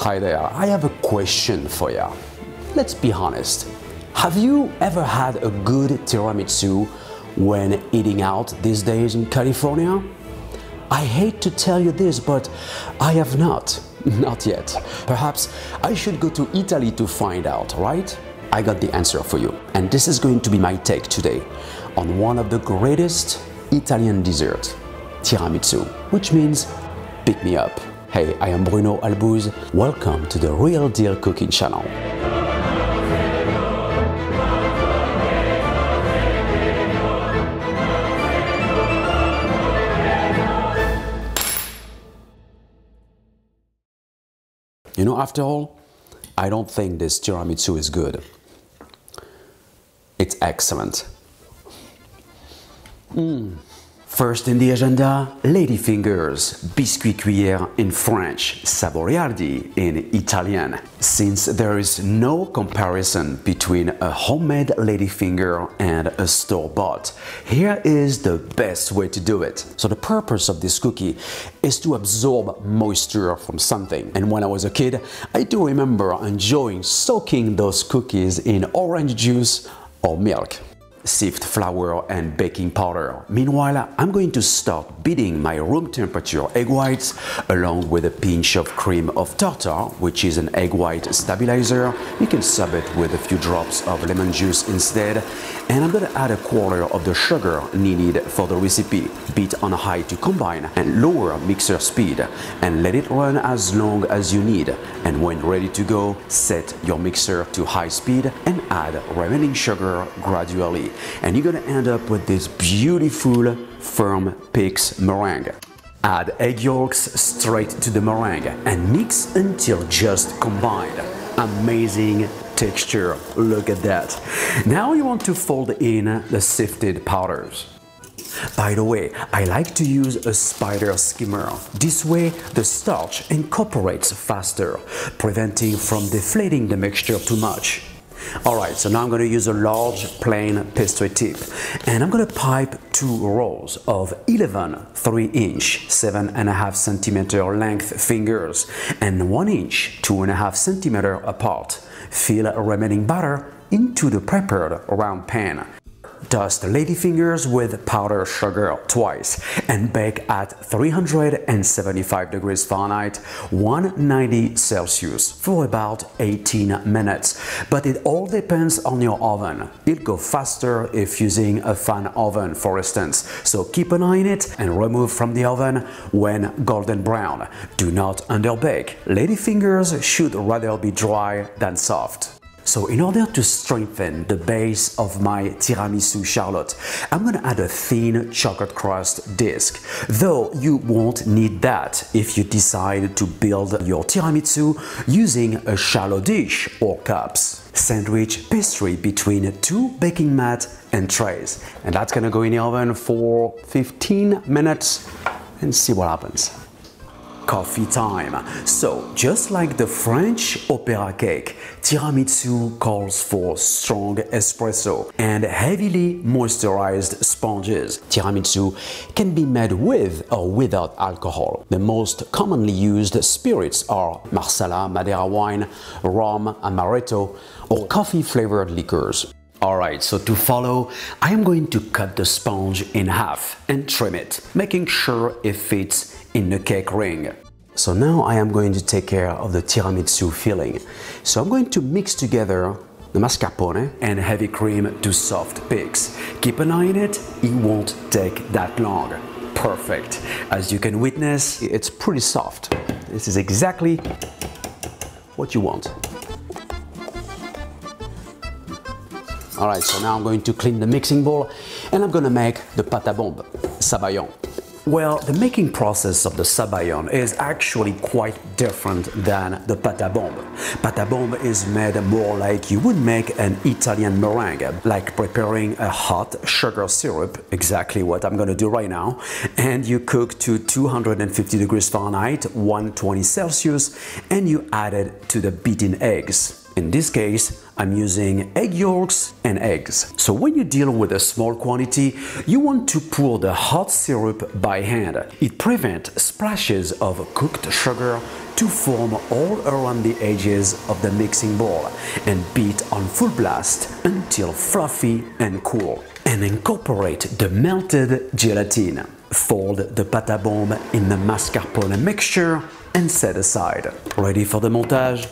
Hi there, I have a question for you. Let's be honest. Have you ever had a good tiramisu when eating out these days in California? I hate to tell you this, but I have not. Not yet. Perhaps I should go to Italy to find out, right? I got the answer for you. And this is going to be my take today on one of the greatest Italian desserts, tiramisu, which means pick me up. Hey, I am Bruno Albouze. Welcome to the Real Deal Cooking channel. You know, after all, I don't think this tiramisu is good. It's excellent. First in the agenda, Ladyfingers, biscuit cuillère in French, saboriardi in Italian. Since there is no comparison between a homemade ladyfinger and a store-bought, here is the best way to do it. So the purpose of this cookie is to absorb moisture from something. And when I was a kid, I do remember enjoying soaking those cookies in orange juice or milk. Sift flour and baking powder. Meanwhile, I'm going to start beating my room temperature egg whites along with a pinch of cream of tartar, which is an egg white stabilizer. You can sub it with a few drops of lemon juice instead. And I'm going to add a quarter of the sugar needed for the recipe. Beat on high to combine and lower mixer speed and let it run as long as you need. And when ready to go, set your mixer to high speed and add remaining sugar gradually. And you're gonna end up with this beautiful firm Pix meringue. Add egg yolks straight to the meringue and mix until just combined. Amazing texture, look at that. Now you want to fold in the sifted powders. By the way, I like to use a spider skimmer. This way, the starch incorporates faster, preventing from deflating the mixture too much. Alright, so now I'm going to use a large plain pastry tip and I'm going to pipe 2 rows of 11 3-inch 7.5 centimeter length fingers and 1 inch 2.5 centimeter apart. Fill remaining batter into the prepared round pan. Dust ladyfingers with powdered sugar twice and bake at 375 degrees Fahrenheit, 190 Celsius for about 18 minutes. But it all depends on your oven. It'll go faster if using a fan oven, for instance. So keep an eye on it and remove from the oven when golden brown. Do not underbake. Ladyfingers should rather be dry than soft. So in order to strengthen the base of my tiramisu charlotte, I'm going to add a thin chocolate crust disc, though you won't need that if you decide to build your tiramisu using a shallow dish or cups. Sandwich pastry between 2 baking mats and trays, and that's going to go in the oven for 15 minutes and see what happens. Coffee time. So, just like the French opera cake, tiramisu calls for strong espresso and heavily moisturized sponges. Tiramisu can be made with or without alcohol. The most commonly used spirits are Marsala, Madeira wine, rum, amaretto, or coffee-flavored liqueurs. Alright, so to follow, I am going to cut the sponge in half and trim it, making sure it fits in the cake ring. So now I am going to take care of the tiramisu filling. So I'm going to mix together the mascarpone and heavy cream to soft peaks. Keep an eye on it, it won't take that long. Perfect. As you can witness, it's pretty soft. This is exactly what you want. Alright, so now I'm going to clean the mixing bowl and I'm going to make the pâte à bombe, sabayon. Well, the making process of the sabayon is actually quite different than the pâte à bombe. Pâte à bombe is made more like you would make an Italian meringue, like preparing a hot sugar syrup, exactly what I'm going to do right now, and you cook to 250 degrees Fahrenheit, 120 Celsius, and you add it to the beaten eggs. In this case, I'm using egg yolks and eggs. So when you deal with a small quantity, you want to pour the hot syrup by hand. It prevents splashes of cooked sugar to form all around the edges of the mixing bowl and beat on full blast until fluffy and cool. And incorporate the melted gelatin. Fold the pâte à bombe in the mascarpone mixture and set aside. Ready for the montage?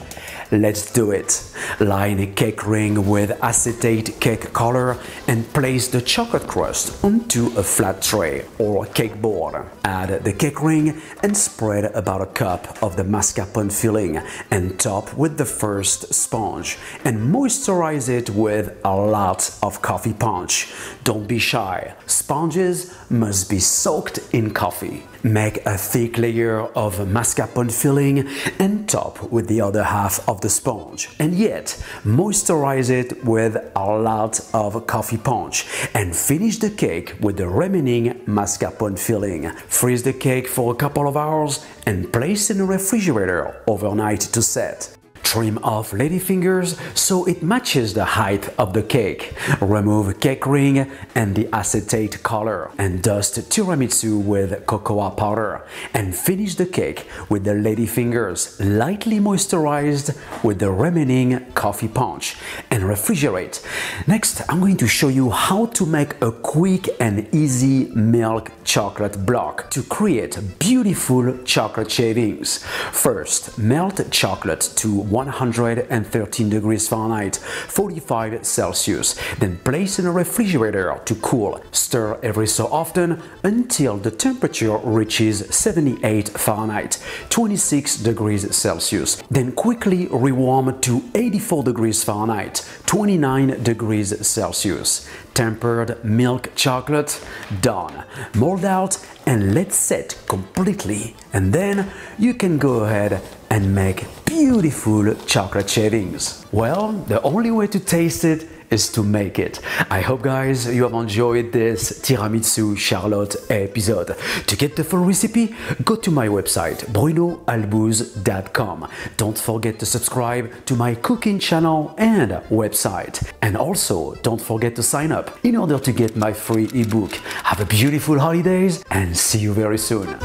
Let's do it! Line a cake ring with acetate cake color and place the chocolate crust onto a flat tray or cake board. Add the cake ring and spread about a cup of the mascarpone filling and top with the first sponge and moisturize it with a lot of coffee punch. Don't be shy, sponges must be soaked in coffee. Make a thick layer of mascarpone filling and top with the other half of the sponge, and yet moisturize it with a lot of coffee punch and finish the cake with the remaining mascarpone filling. Freeze the cake for a couple of hours and place in the refrigerator overnight to set. Trim off ladyfingers so it matches the height of the cake. Remove cake ring and the acetate color and dust tiramisu with cocoa powder and finish the cake with the ladyfingers lightly moisturized with the remaining coffee punch and refrigerate. Next, I'm going to show you how to make a quick and easy milk chocolate block to create beautiful chocolate shavings. First, melt chocolate to 113 degrees Fahrenheit, 45 Celsius. Then place in a refrigerator to cool. Stir every so often until the temperature reaches 78 Fahrenheit, 26 degrees Celsius. Then quickly rewarm to 84 degrees Fahrenheit, 29 degrees Celsius. Tempered milk chocolate done. Mold out and let set completely, and then you can go ahead and make beautiful chocolate shavings. Well, the only way to taste it is to make it. I hope guys you have enjoyed this tiramisu charlotte episode. To get the full recipe, go to my website brunoalbouze.com. Don't forget to subscribe to my cooking channel and website. And also don't forget to sign up in order to get my free ebook. Have a beautiful holidays and see you very soon.